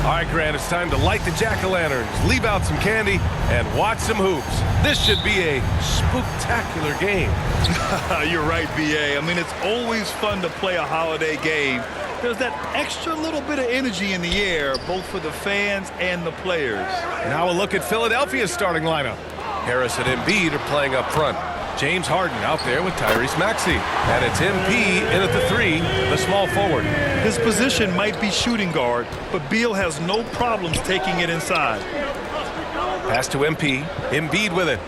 All right, Grant, it's time to light the jack-o'-lanterns, leave out some candy, and watch some hoops. This should be a spooktacular game. You're right, B.A. I mean, it's always fun to play a holiday game. There's that extra little bit of energy in the air, both for the fans and the players. Now a look at Philadelphia's starting lineup. Harris and Embiid are playing up front. James Harden out there with Tyrese Maxey. And it's MP in at the 3, the small forward. His position might be shooting guard, but Beal has no problems taking it inside. Pass to MP. Embiid with it.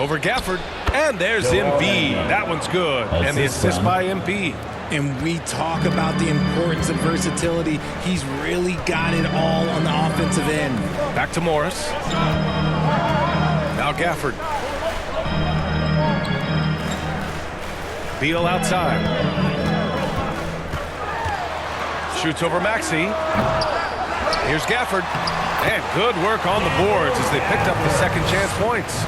Over Gafford. And there's Embiid. That one's good. And the assist by MP. And we talk about the importance of versatility. He's really got it all on the offensive end. Back to Morris. Now Gafford. Beal outside. Shoots over Maxey. Here's Gafford. And good work on the boards as they picked up the second chance points.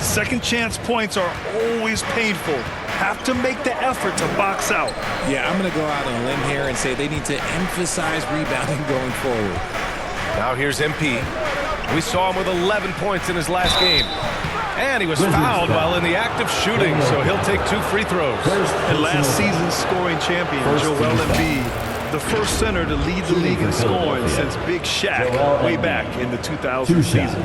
Second chance points are always painful. Have to make the effort to box out. Yeah, I'm going to go out on a limb here and say they need to emphasize rebounding going forward. Now here's MP. We saw him with 11 points in his last game. And he was fouled while in the act of shooting, so he'll take 2 free throws. And last season's scoring champion, Joel Embiid, the first center to lead the league in scoring since Big Shaq way back in the 2000 season.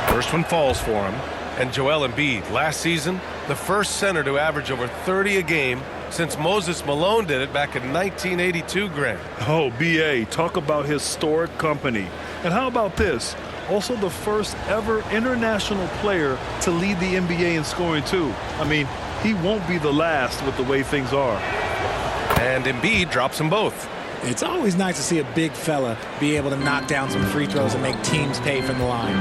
First one falls for him. And Joel Embiid, last season, the first center to average over 30 a game since Moses Malone did it back in 1982, Grant. Oh, B.A., talk about historic company. And how about this? Also the first ever international player to lead the NBA in scoring, too. I mean, he won't be the last with the way things are. And Embiid drops them both. It's always nice to see a big fella be able to knock down some free throws and make teams pay from the line.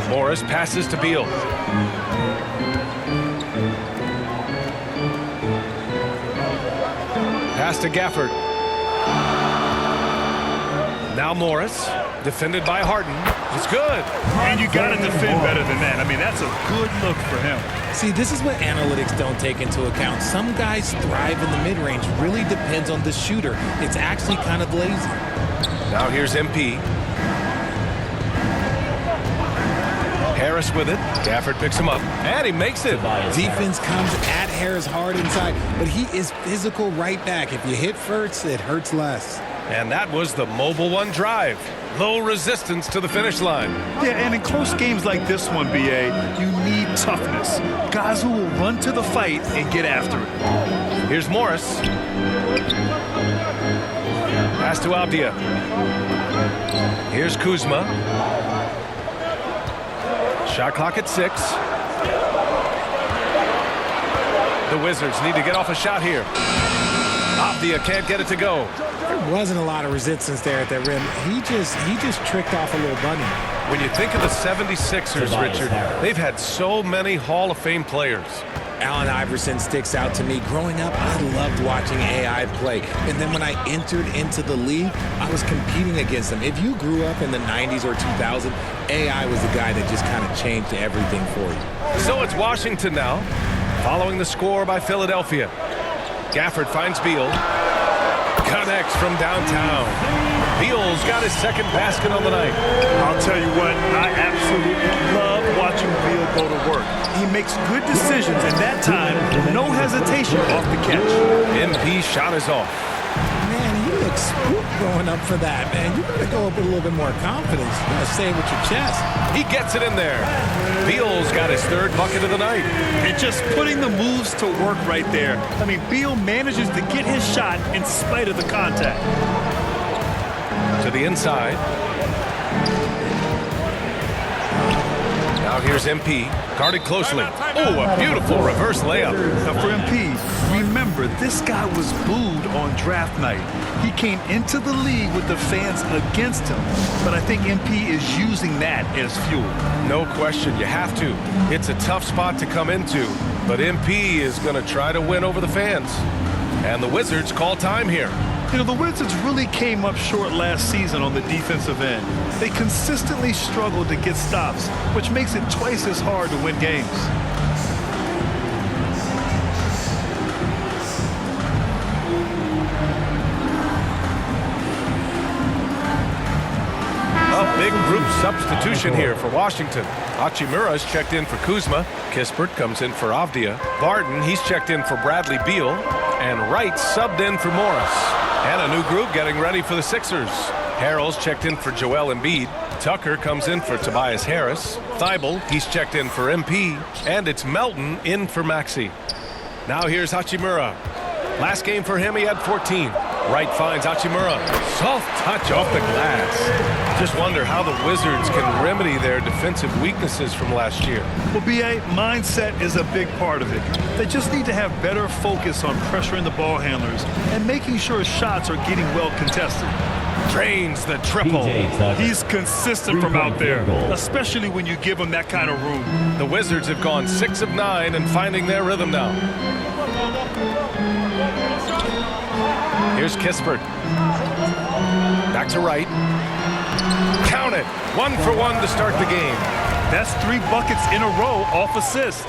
Morris passes to Beal. Pass to Gafford. Now Morris, defended by Harden. It's good. And you got to defend better than that. I mean, that's a good look for him. See, this is what analytics don't take into account. Some guys thrive in the mid-range. Really depends on the shooter. It's actually kind of lazy. Now here's MP. Harris with it. Gafford picks him up. And he makes it. Defense comes at Harris hard inside, but he is physical right back. If you hit first, it hurts less. And that was the Mobile One drive. Low resistance to the finish line. Yeah, and in close games like this one, B.A., you need toughness. Guys who will run to the fight and get after it. Here's Morris. Pass to Avdia. Here's Kuzma. Shot clock at 6. The Wizards need to get off a shot here. Avdia can't get it to go. There wasn't a lot of resistance there at that rim. He just tricked off a little bunny. When you think of the 76ers, Richard, they've had so many Hall of Fame players. Allen Iverson sticks out to me. Growing up, I loved watching AI play. And then when I entered into the league, I was competing against him. If you grew up in the 90s or 2000, AI was the guy that just kind of changed everything for you. So it's Washington now, following the score by Philadelphia. Gafford finds Beal. Connects from downtown. Beal's got his second basket on the night. I'll tell you what, I absolutely love watching Beal go to work. He makes good decisions, and that time, no hesitation off the catch. MP shot is off. Man, you look spooked going up for that, man. You gotta go up with a little bit more confidence. You gotta say it with your chest. He gets it in there. Beal's got his third bucket of the night. And just putting the moves to work right there. I mean, Beal manages to get his shot in spite of the contact. To the inside. Now here's MP, guarded closely. Oh, a beautiful reverse layup. Now for MP, remember, remember, this guy was booed on draft night. He came into the league with the fans against him, but I think MP is using that as fuel. No question, you have to. It's a tough spot to come into, but MP is going to try to win over the fans. And the Wizards call time here. You know, the Wizards really came up short last season on the defensive end. They consistently struggled to get stops, which makes it twice as hard to win games. A big group substitution here for Washington. Hachimura's checked in for Kuzma. Kispert comes in for Avdia. Barton, he's checked in for Bradley Beal. And Wright subbed in for Morris. And a new group getting ready for the Sixers. Harrell's checked in for Joel Embiid. Tucker comes in for Tobias Harris. Thibault, he's checked in for MP. And it's Melton in for Maxey. Now here's Hachimura. Last game for him, he had 14. Wright finds Hachimura. Soft touch off the glass. Just wonder how the Wizards can remedy their defensive weaknesses from last year. Well, BA, mindset is a big part of it. They just need to have better focus on pressuring the ball handlers and making sure shots are getting well contested. Drains the triple. He's consistent from out there, especially when you give him that kind of room. The Wizards have gone 6 of 9 and finding their rhythm now. Here's Kispert. Back to Wright. Count it. 1 for 1 to start the game. That's 3 buckets in a row off assist.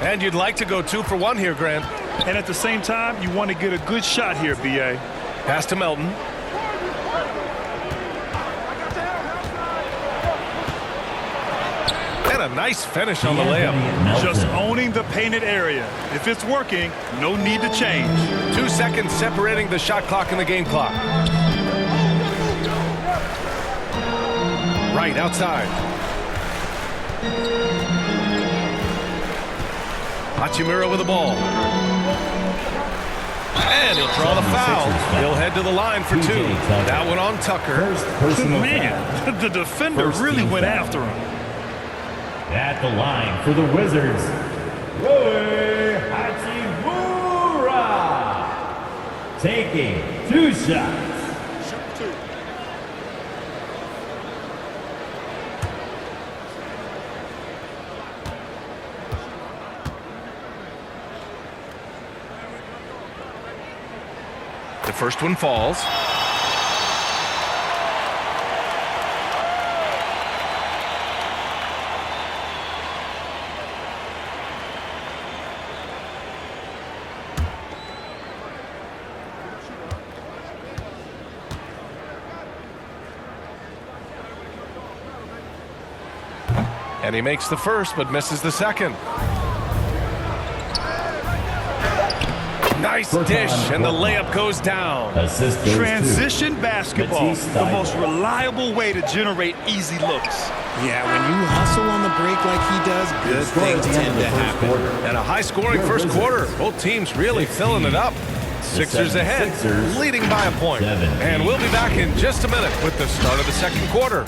And you'd like to go 2 for 1 here, Grant. And at the same time, you want to get a good shot here, BA. Pass to Melton. And a nice finish on the layup. Just owning the painted area. If it's working, no need to change. 2 seconds separating the shot clock and the game clock. Right outside. Hachimura with the ball. And he'll draw the foul. He'll head to the line for 2. That one on Tucker. Man, the defender really went after him. At the line for the Wizards, Rui Hachimura, taking 2 shots. The first one falls. And he makes the first, but misses the second. Nice dish, and the layup goes down. Transition basketball, the most reliable way to generate easy looks. Yeah, when you hustle on the break like he does, good things tend to happen. And a high-scoring first quarter. Both teams really filling it up. Sixers ahead, leading by a point. And we'll be back in just a minute with the start of the second quarter.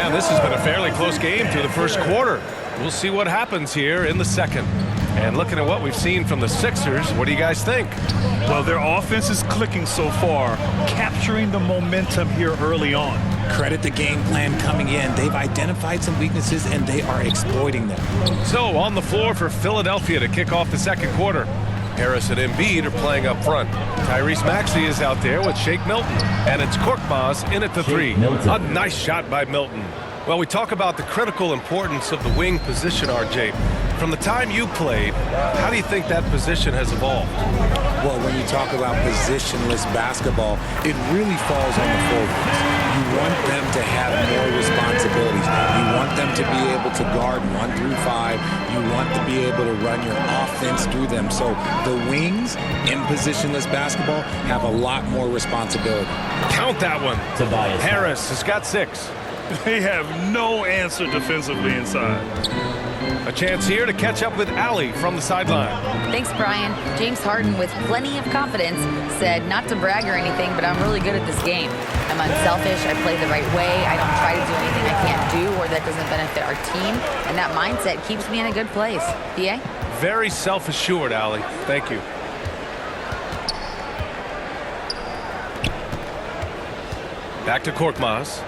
And this has been a fairly close game through the first quarter. We'll see what happens here in the second. And looking at what we've seen from the Sixers, what do you guys think? Well, their offense is clicking so far, capturing the momentum here early on. Credit the game plan coming in. They've identified some weaknesses, and they are exploiting them. So on the floor for Philadelphia to kick off the second quarter. Harris and Embiid are playing up front. Tyrese Maxey is out there with Shake Milton. And it's Korkmaz in at the 3. A nice shot by Milton. Well, we talk about the critical importance of the wing position, RJ. From the time you played, how do you think that position has evolved? Well, when you talk about positionless basketball, it really falls on the forwards. You want them to have more responsibilities. You want them to be able to guard 1 through 5. You want to be able to run your offense through them. So the wings in positionless basketball have a lot more responsibility. Count that one. Tobias Harris has got 6. They have no answer defensively inside. A chance here to catch up with Allie from the sideline. Thanks, Brian. James Harden, with plenty of confidence, said not to brag or anything, but I'm really good at this game. I'm unselfish. I play the right way. I don't try to do anything I can't do or that doesn't benefit our team. And that mindset keeps me in a good place. PA? Very self-assured, Allie. Thank you. Back to Korkmaz.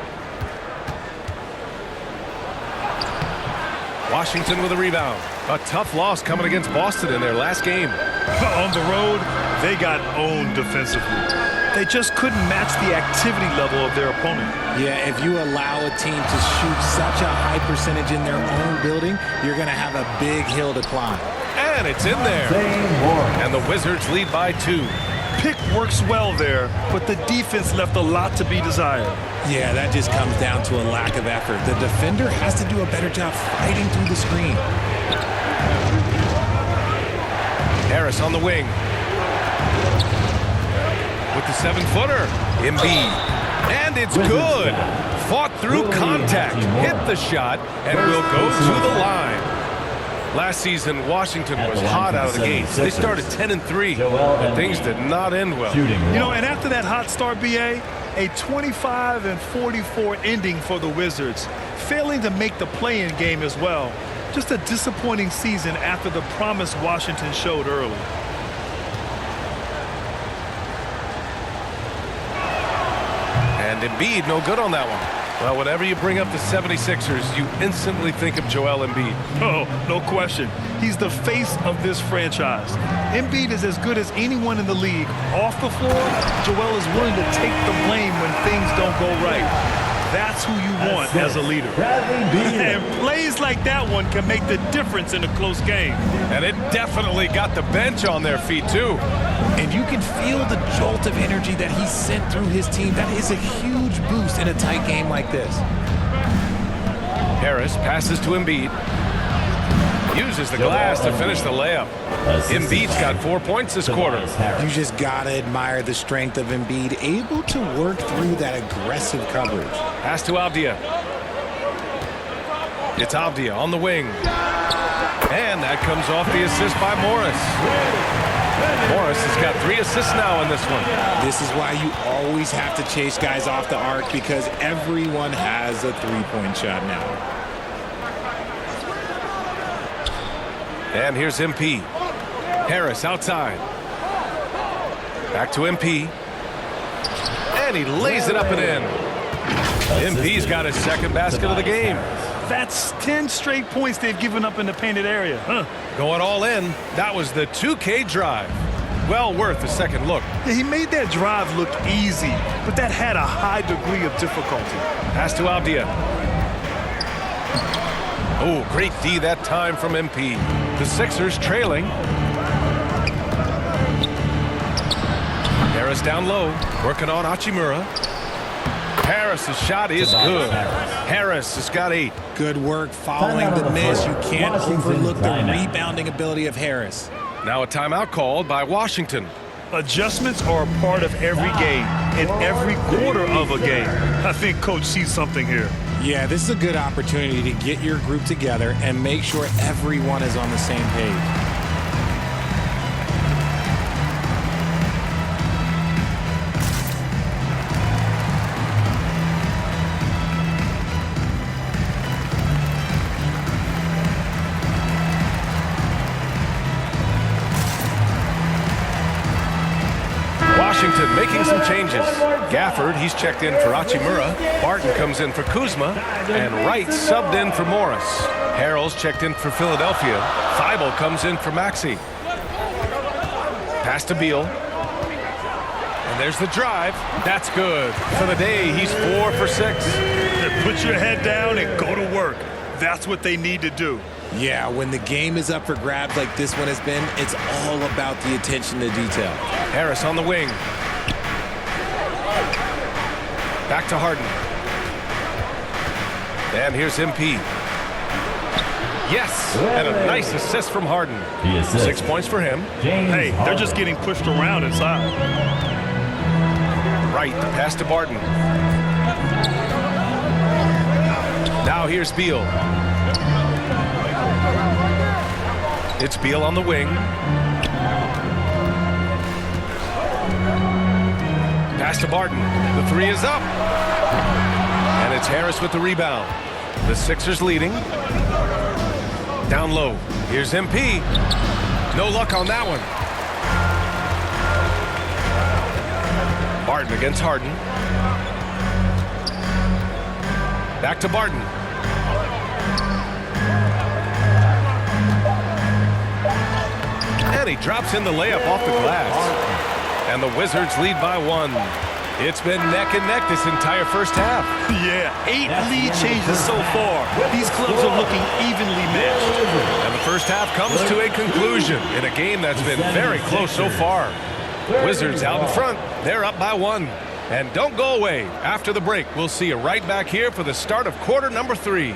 Washington with a rebound. A tough loss coming against Boston in their last game. On the road, they got owned defensively. They just couldn't match the activity level of their opponent. Yeah, if you allow a team to shoot such a high percentage in their own building, you're going to have a big hill to climb. And it's in there. And the Wizards lead by 2. Pick works well there, but the defense left a lot to be desired. Yeah, that just comes down to a lack of effort. The defender has to do a better job fighting through the screen. Harris on the wing. With the 7-footer. Embiid. And it's good. Fought through contact. Hit the shot and will go to the line. Last season, Washington was hot out of the gates. They started 10-3, but things did not end well. You know, and after that hot start, BA, a 25-44 ending for the Wizards, failing to make the play-in game as well. Just a disappointing season after the promise Washington showed early. And Embiid, no good on that one. Well, whenever you bring up the 76ers, you instantly think of Joel Embiid. Oh, no question. He's the face of this franchise. Embiid is as good as anyone in the league. Off the floor, Joel is willing to take the blame when things don't go right. That's who you want as a leader. And plays like that one can make the difference in a close game. And it definitely got the bench on their feet, too. And you can feel the jolt of energy that he sent through his team. That is a huge boost in a tight game like this. Harris passes to Embiid. Uses the glass to finish the layup. Embiid's got 4 points this quarter. You just got to admire the strength of Embiid, able to work through that aggressive coverage. Pass to Avdia. It's Avdia on the wing. And that comes off the assist by Morris. Morris has got 3 assists now in this one. This is why you always have to chase guys off the arc, because everyone has a three-point shot now. And here's MP. Harris outside. Back to MP. And he lays it up and in. MP's got his second basket of the game. That's 10 straight points they've given up in the painted area. Going all in. That was the 2K drive. Well worth a second look. Yeah, he made that drive look easy, but that had a high degree of difficulty. Pass to Avdia. Oh, great D that time from MP. The Sixers trailing. Harris down low, working on Hachimura. Harris's shot is good. Harris has got 8. Good work following the miss. You can't overlook the rebounding ability of Harris. Now a timeout called by Washington. Adjustments are a part of every game, in every quarter of a game. I think Coach sees something here. Yeah, this is a good opportunity to get your group together and make sure everyone is on the same page. Washington making some changes. Gafford, he's checked in for Hachimura. Barton comes in for Kuzma. And Wright subbed in for Morris. Harrell's checked in for Philadelphia. Thibault comes in for Maxey. Pass to Beal. And there's the drive. That's good. For the day, he's 4 for 6. Put your head down and go to work. That's what they need to do. Yeah, when the game is up for grabs like this one has been, it's all about the attention to detail. Harris on the wing. Back to Harden. And here's MP. Yes, and a nice assist from Harden. 6 points for him. Hey, they're just getting pushed around inside. Right, the pass to Barton. Now here's Beal. It's Beal on the wing. Pass to Barton. The three is up. And it's Harris with the rebound. The Sixers leading. Down low. Here's MP. No luck on that one. Barton against Harden. Back to Barton. And he drops in the layup off the glass. And the Wizards lead by 1. It's been neck and neck this entire first half. Yeah, 8 lead changes so far. These clubs are looking evenly matched. And the first half comes to a conclusion in a game that's been very close so far. Wizards out in front. They're up by 1. And don't go away. After the break, we'll see you right back here for the start of quarter number 3.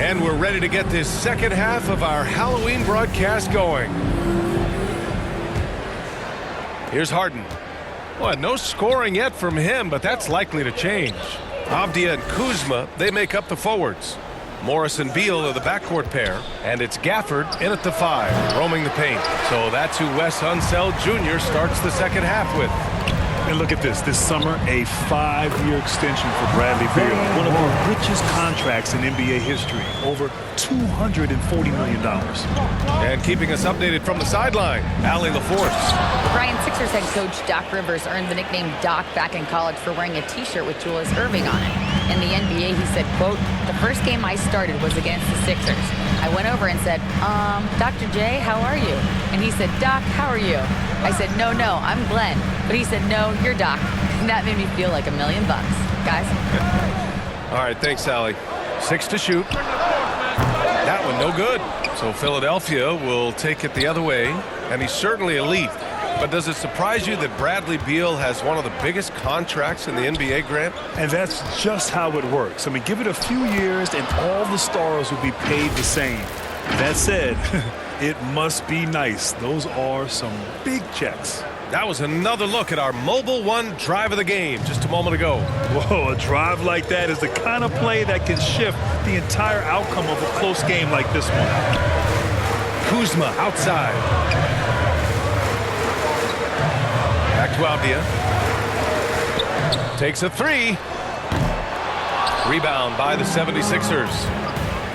And we're ready to get this second half of our Halloween broadcast going. Here's Harden. Well, no scoring yet from him, but that's likely to change. Avdia and Kuzma, they make up the forwards. Morris and Beal are the backcourt pair, and it's Gafford in at the 5, roaming the paint. So that's who Wes Unseld Jr. starts the second half with. And look at this. This summer, a 5-year extension for Bradley Beal. One of the richest contracts in NBA history. Over $240 million. And keeping us updated from the sideline, Allie LaForce. Brian Sixers head coach Doc Rivers earned the nickname Doc back in college for wearing a T-shirt with Julius Erving on it. In the NBA, he said, quote, "The first game I started was against the Sixers. I went over and said, Dr. J, how are you?" And he said, "Doc, how are you?" I said, no, I'm Glenn. But he said, "No, you're Doc." And that made me feel like $1 million, guys. All right, thanks, Allie. 6 to shoot. That one no good. So Philadelphia will take it the other way, and he's certainly elite. But does it surprise you that Bradley Beal has one of the biggest contracts in the NBA, Grant? And that's just how it works. I mean, give it a few years and all the stars will be paid the same. That said, it must be nice. Those are some big checks. That was another look at our Mobile One drive of the game just a moment ago. Whoa, a drive like that is the kind of play that can shift the entire outcome of a close game like this one. Kuzma outside. Back to Avdia. Takes a 3. Rebound by the 76ers.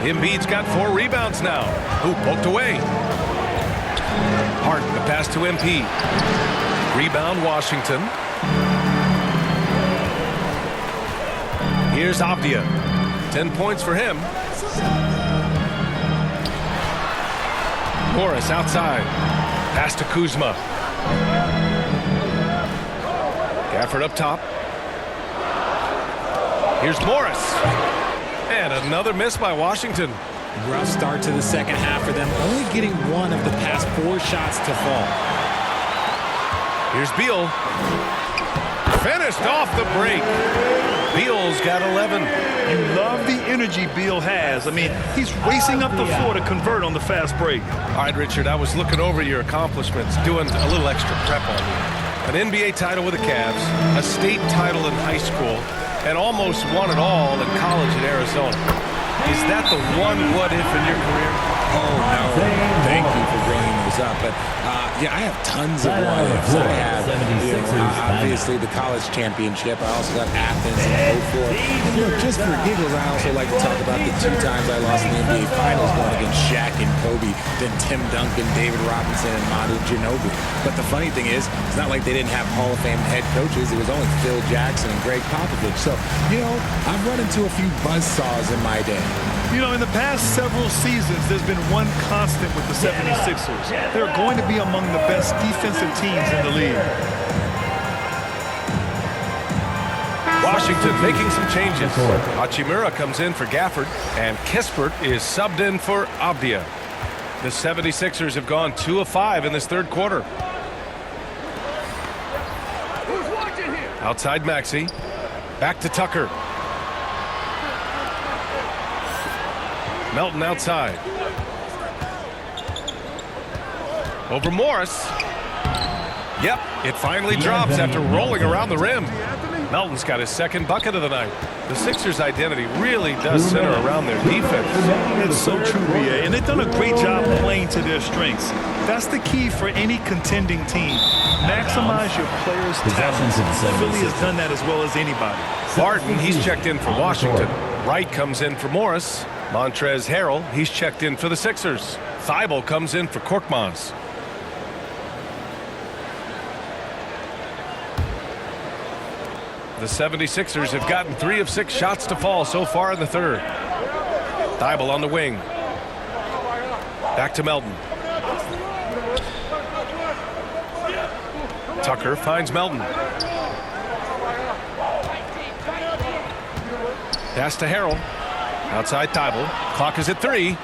Embiid's got 4 rebounds now. Ooh, poked away. Harden, the pass to MP. Rebound, Washington. Here's Avdia. 10 points for him. Morris outside. Pass to Kuzma. Gafford up top. Here's Morris. And another miss by Washington. Rough start to the second half for them, only getting 1 of the past 4 shots to fall. Here's Beal. Finished off the break. Beal's got 11. You love the energy Beal has. I mean, he's racing up the floor to convert on the fast break. All right, Richard, I was looking over your accomplishments, doing a little extra prep on you. An NBA title with the Cavs, a state title in high school, and almost won it all in college in Arizona. Is that the one what-if in your career? Oh, no. Thank you for bringing those up. But, yeah, I have tons of what-ifs. I have, obviously, the college championship. I also got Athens and 04. And look, just for giggles, I also like to talk about the 2 times I lost in the NBA Finals going against Shaq and Kobe, then Tim Duncan, David Robinson, and Manu Ginobili. But the funny thing is, it's not like they didn't have Hall of Fame head coaches. It was only Phil Jackson and Greg Popovich. So, you know, I've run into a few buzzsaws in my day. You know, in the past several seasons, there's been one constant with the 76ers. They're going to be among the best defensive teams in the league. Washington making some changes. Hachimura comes in for Gafford, and Kispert is subbed in for Avdia. The 76ers have gone 2 of 5 in this third quarter. Outside Maxey. Back to Tucker. Melton outside. Over Morris. Yep, it finally drops after rolling around the rim. Melton's got his second bucket of the night. The Sixers' identity really does center around their defense. It's so true, B.A., and they've done a great job playing to their strengths. That's the key for any contending team. Maximize your players' talents. Philly has done that as well as anybody. Barton, he's checked in for Washington. Wright comes in for Morris. Montrezl Harrell, he's checked in for the Sixers. Thibault comes in for Korkmaz. The 76ers have gotten 3 of 6 shots to fall so far in the third. Thibault on the wing. Back to Melton. Tucker finds Melton. Pass to Harrell. Outside Thibault. Clock is at 3.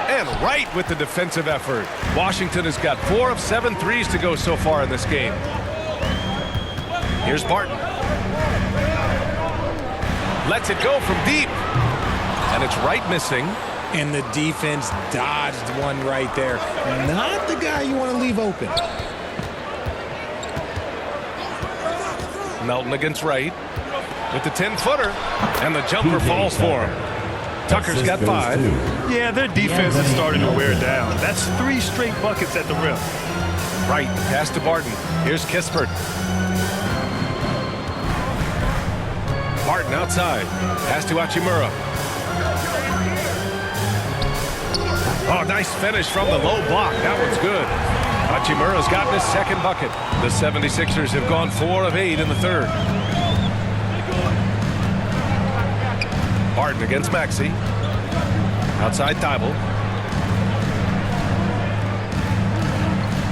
And Wright with the defensive effort. Washington has got 4 of 7 threes to go so far in this game. Here's Barton. Lets it go from deep. And it's Wright missing. And the defense dodged one right there. Not the guy you want to leave open. Melton against Wright. With the 10-footer. And the jumper falls for him. Tucker's got 5. Yeah, their defense is starting to wear down. That's 3 straight buckets at the rim. Wright, pass to Barton. Here's Kispert. Barton outside. Pass to Hachimura. Oh, nice finish from the low block. That one's good. Hachimura's gotten his second bucket. The 76ers have gone 4 of 8 in the third. Barton against Maxey. Outside Thibault.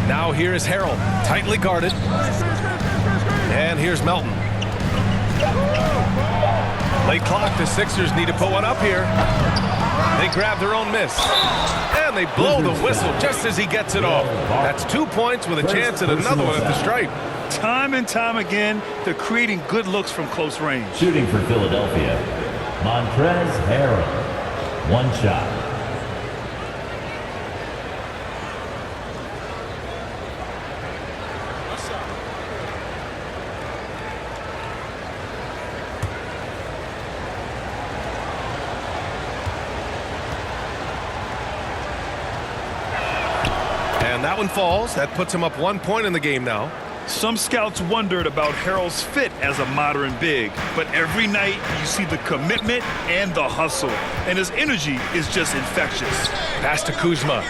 Now here is Harrell. Tightly guarded. And here's Melton. Late clock, the Sixers need to put one up here. They grab their own miss. And they blow the whistle just as he gets it off. That's 2 points with a chance at another one at the stripe. Time and time again, they're creating good looks from close range. Shooting for Philadelphia, Montrezl Harrell. 1 shot. And that one falls. That puts him up 1 point in the game now. Some scouts wondered about Harrell's fit as a modern big, but every night you see the commitment and the hustle, and his energy is just infectious. Pass to Kuzma.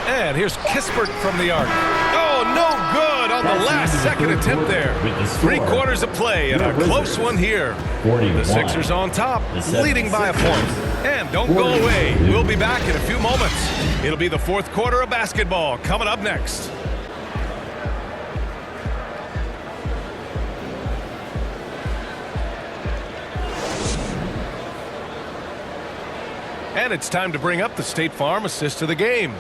And here's Kispert from the arc. Oh, no good on the last second attempt there. 3 quarters of play and a close one here. The Sixers on top, leading by a point. And don't go away. We'll be back in a few moments. It'll be the fourth quarter of basketball coming up next. And it's time to bring up the State Farm assist of the game.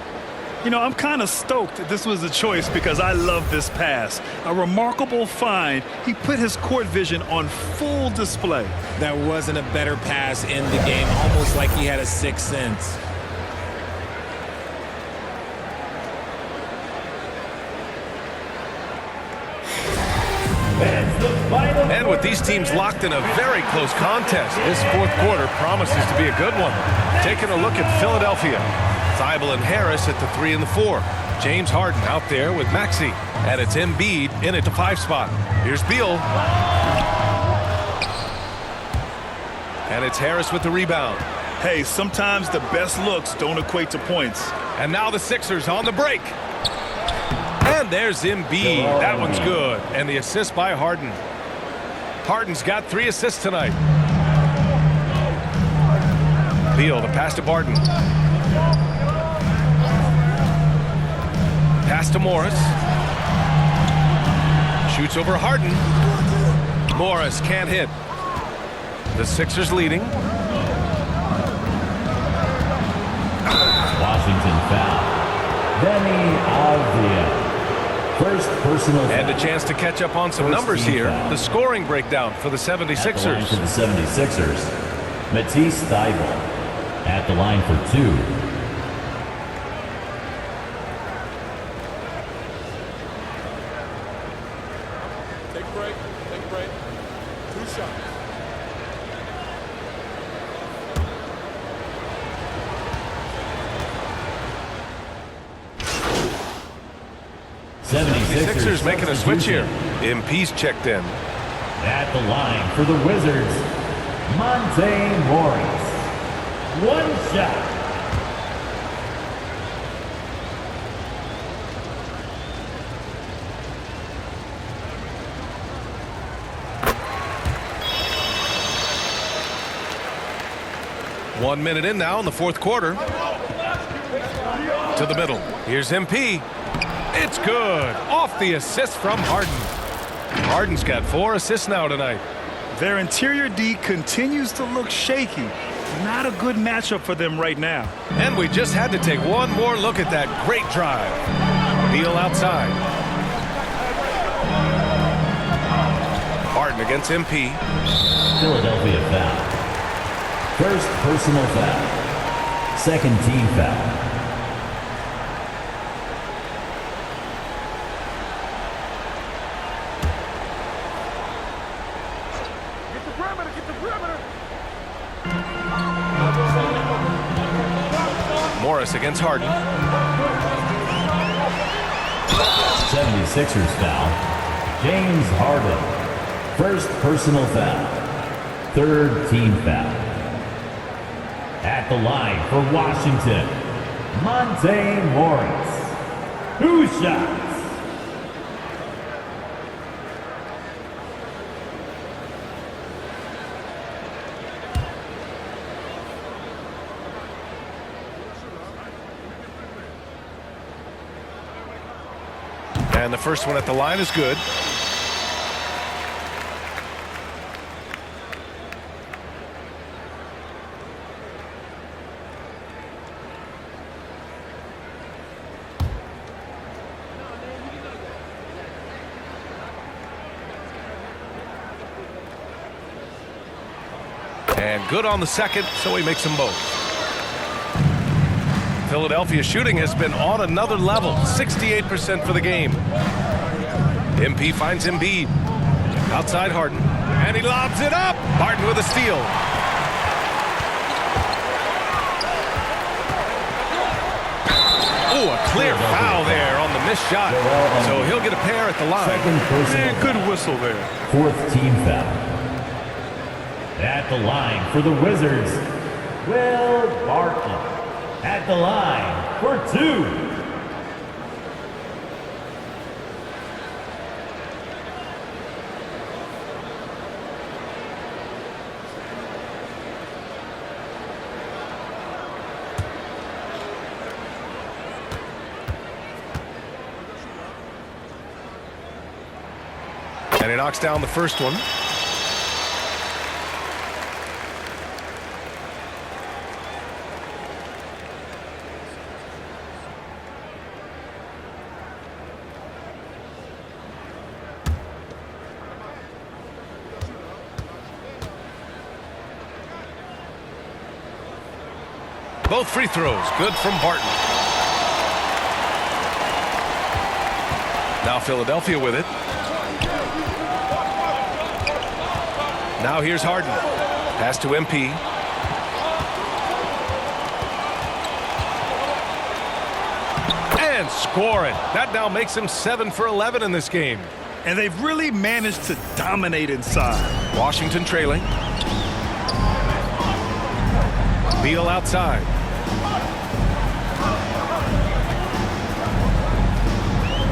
You know, I'm kind of stoked that this was a choice because I love this pass. A remarkable find. He put his court vision on full display. That wasn't a better pass in the game, almost like he had a 6th sense. And with these teams locked in a very close contest, this fourth quarter promises to be a good one. Taking a look at Philadelphia. Thibault and Harris at the 3 and the 4. James Harden out there with Maxey. And it's Embiid in at the 5 spot. Here's Beal. And it's Harris with the rebound. Hey, sometimes the best looks don't equate to points. And now the Sixers on the break. And there's Embiid. That one's good. And the assist by Harden. Harden's got 3 assists tonight. Beal, the pass to Barton. Pass to Morris. Shoots over Harden. Morris can't hit. The Sixers leading. Washington foul. Benny Avdia. First personal foul. And a chance to catch up on some numbers here. Foul. The scoring breakdown for the 76ers. For the 76ers, Matisse Thybulle at the line for 2. Take a break. 2 shots. Sixers making a switch here. MP's checked in. At the line for the Wizards, Monte Morris. 1 shot. One minute in now in the fourth quarter. To the middle. Here's MP. It's good. Off the assist from Harden. Harden's got 4 assists now tonight. Their interior D continues to look shaky. Not a good matchup for them right now. And we just had to take one more look at that great drive. Beal outside. Harden against MP. Philadelphia foul. First personal foul. Second team foul. Morris against Harden. 76ers foul. James Harden. First personal foul. Third team foul. At the line for Washington, Monte Morris. 2 shots. And the first one at the line is good. And good on the second, so he makes them both. Philadelphia shooting has been on another level, 68% for the game. MP finds Embiid. Outside Harden. And he lobs it up. Harden with a steal. Oh, a clear foul there on the missed shot. So he'll get a pair at the line. And good whistle there. Fourth team foul. At the line for the Wizards, Will Barton. At the line for 2. And he knocks down the first one. Both free throws, good from Barton. Now Philadelphia with it. Now here's Harden. Pass to MP. And score it. That now makes him 7 for 11 in this game. And they've really managed to dominate inside. Washington trailing. Beal outside.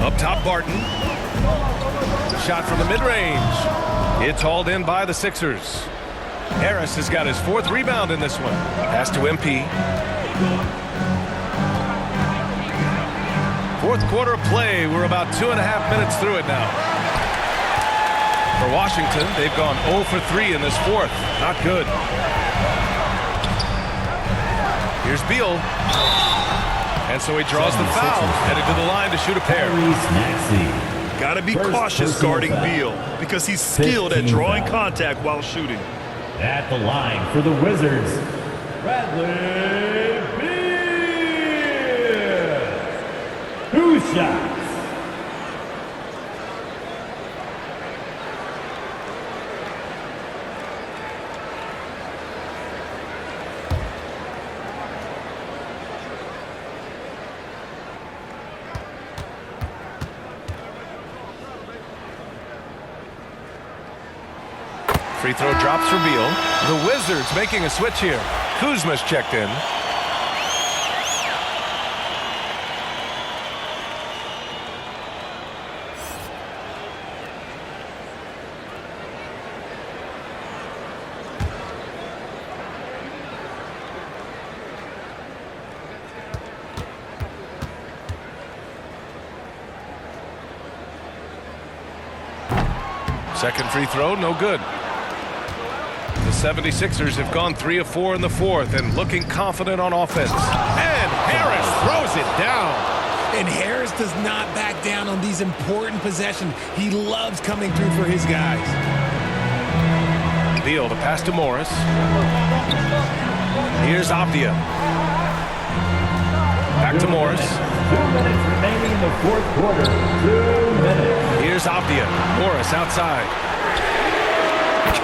Up top, Barton. Shot from the mid-range. It's hauled in by the Sixers. Harris has got his 4th rebound in this one. Pass to MP. 4th quarter of play. We're about 2.5 minutes through it now. For Washington, they've gone 0 for 3 in this 4th. Not good. Here's Beal. And so he draws the foul. Headed to the line to shoot a pair. Got to be cautious guarding Beal because he's skilled at drawing contact while shooting. At the line for the Wizards, Bradley Beal. 2 shots. Free throw drops for Beal. The Wizards making a switch here. Kuzma's checked in. Second free throw, no good. The 76ers have gone 3 of 4 in the 4th and looking confident on offense. And Harris throws it down. And Harris does not back down on these important possessions. He loves coming through for his guys. Beal to pass to Morris. Here's Avdia. Back to Morris. 2 minutes remaining in the 4th quarter. 2 minutes. Here's Avdia. Morris outside.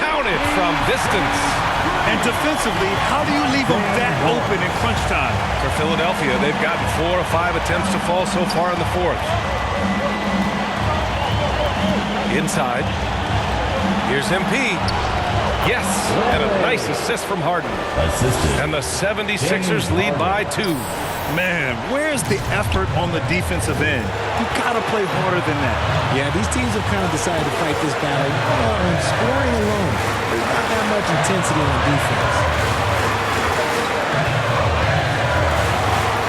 Counted from distance. And defensively, how do you leave him that open in crunch time? For Philadelphia, they've gotten 4 or 5 attempts to fall so far in the 4th. Inside. Here's MP. Yes, and a nice assist from Harden. And the 76ers lead by 2. Man, where's the effort on the defensive end? You gotta play harder than that. Yeah, these teams have kind of decided to fight this battle on scoring alone. There's not that much intensity on defense.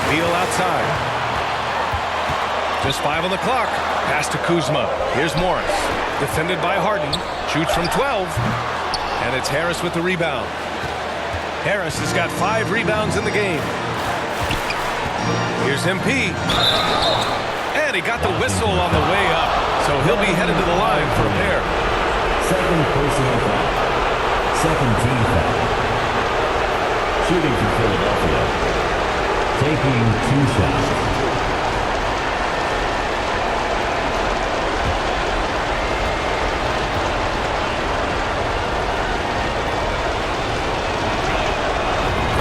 Beal outside. Just 5 on the clock. Pass to Kuzma. Here's Morris. Defended by Harden. Shoots from 12. And it's Harris with the rebound. Harris has got 5 rebounds in the game. Here's MP. And he got the whistle on the way up. So he'll be headed to the line for a pair. Second personal foul. Second team foul. Shooting for Philadelphia. Taking 2 shots.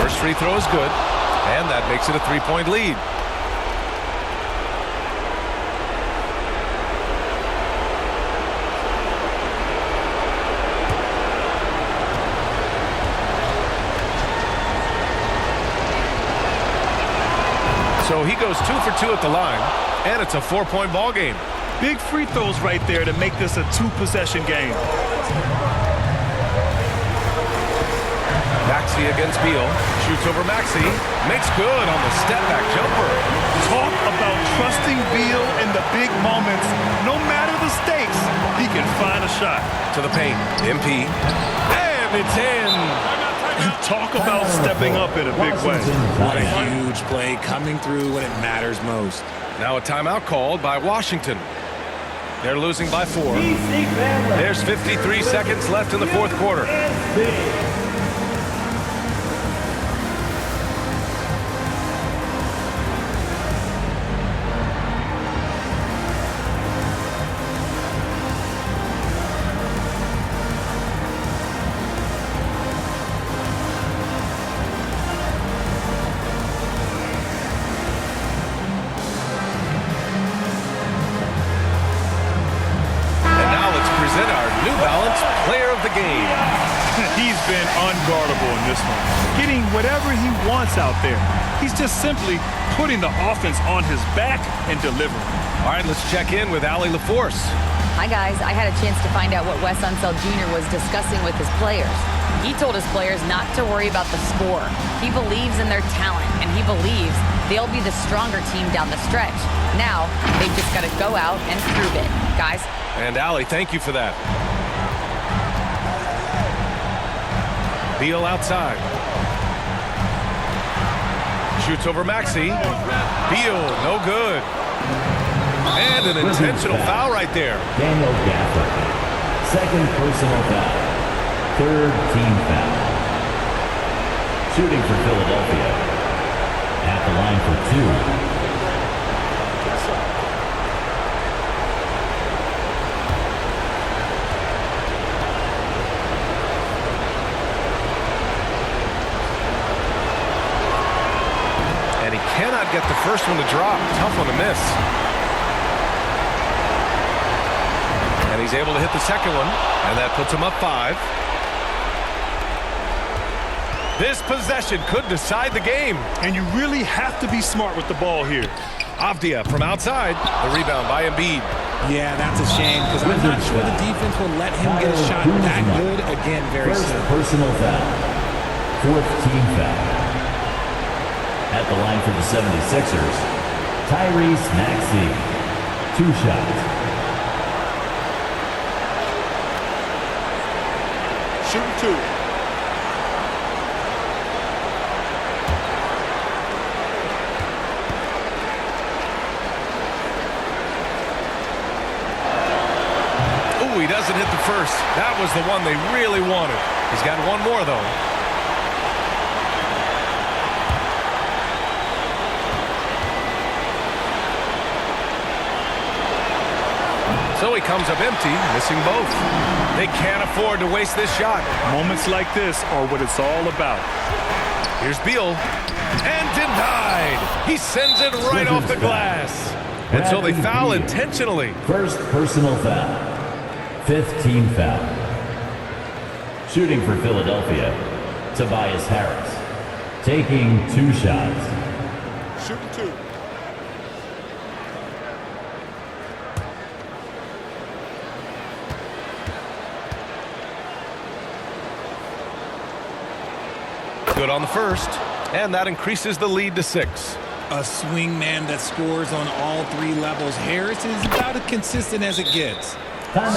First free throw is good. And that makes it a 3-point lead. So he goes 2 for 2 at the line, and it's a 4-point ball game. Big free throws right there to make this a 2-possession game. Maxey against Beal. Shoots over Maxey. Makes good on the step-back jumper. Talk about trusting Beal in the big moments. No matter the stakes, he can find a shot. To the paint. MP. And it's in. Talk about stepping up in a big way. What a huge play coming through when it matters most. Now a timeout called by Washington. They're losing by 4. There's 53 seconds left in the 4th quarter. He's been unguardable in this one. Getting whatever he wants out there. He's just simply putting the offense on his back and delivering. All right, let's check in with Allie LaForce. Hi, guys. I had a chance to find out what Wes Unseld Jr. was discussing with his players. He told his players not to worry about the score. He believes in their talent, and he believes they'll be the stronger team down the stretch. Now, they've just got to go out and prove it. Guys. And Allie, thank you for that. Beal outside. Shoots over Maxey. Beal, no good. And an intentional foul right there. Daniel Gafford. Second personal foul. Third team foul. Shooting for Philadelphia. At the line for 2. And he cannot get the first one to drop. Tough one to miss. And he's able to hit the second one, and that puts him up 5. This possession could decide the game. And you really have to be smart with the ball here. Avdia from outside. The rebound by Embiid. Yeah, that's a shame because I'm not sure the defense will let him get a shot that good again very First soon. personal foul. Fourth team foul. At the line for the 76ers, Tyrese Maxey. 2 shots. Shooting 2. Ooh, he doesn't hit the first. That was the one they really wanted. He's got one more, though. So he comes up empty, missing both. They can't afford to waste this shot. Moments like this are what it's all about. Here's Beal. And denied. He sends it right off the glass. And so they foul intentionally. First personal foul. Fifth team foul. Shooting for Philadelphia, Tobias Harris. Taking 2 shots. Shooting 2. Good on the first. And that increases the lead to 6. A swing man that scores on all 3 levels. Harris is about as consistent as it gets.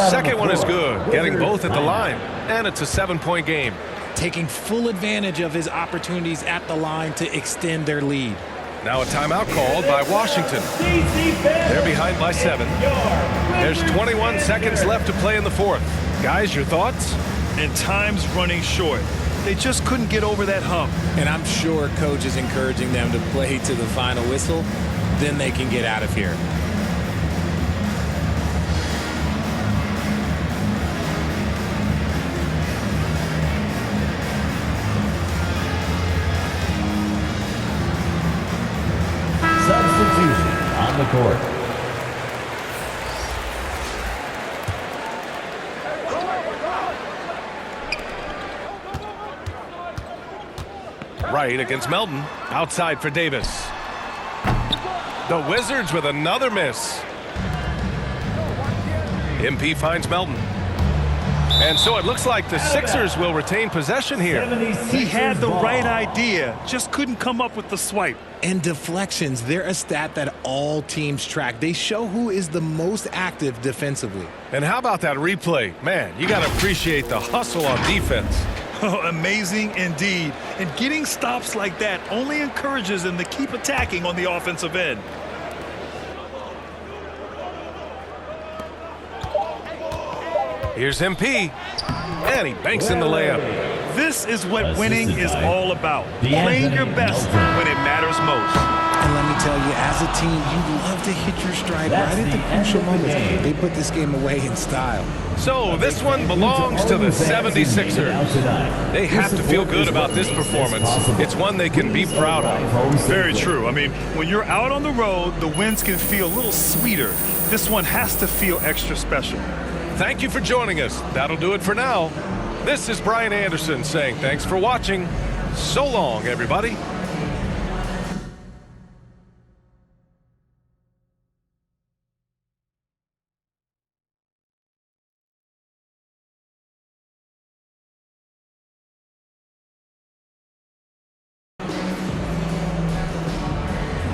Second one is good, getting both at the line. And it's a 7-point game. Taking full advantage of his opportunities at the line to extend their lead. Now a timeout called by Washington. They're behind by 7. There's 21 seconds left to play in the 4th. Guys, your thoughts? And time's running short. They just couldn't get over that hump. And I'm sure coach is encouraging them to play to the final whistle. Then they can get out of here. Substitution on the court. Right against Melton. Outside for Davis. The Wizards with another miss. MP finds Melton. And so it looks like the Sixers will retain possession here. He had the right idea, just couldn't come up with the swipe. And deflections, they're a stat that all teams track. They show who is the most active defensively. And how about that replay? Man, you got to appreciate the hustle on defense. Oh, amazing indeed. And getting stops like that only encourages them to keep attacking on the offensive end. Here's MP. And he banks in the layup. This is what winning is by all about. D'Anthony Playing your best Melton. when it matters most. And let me tell you, as a team, you love to hit your stride That's right at the the end crucial of the moments. game. They put this game away in style. So this one belongs to the 76ers. They have to feel good about this performance. It's one they can be proud of. Very true. I mean, when you're out on the road, the wins can feel a little sweeter. This one has to feel extra special. Thank you for joining us. That'll do it for now. This is Brian Anderson saying thanks for watching. So long, everybody.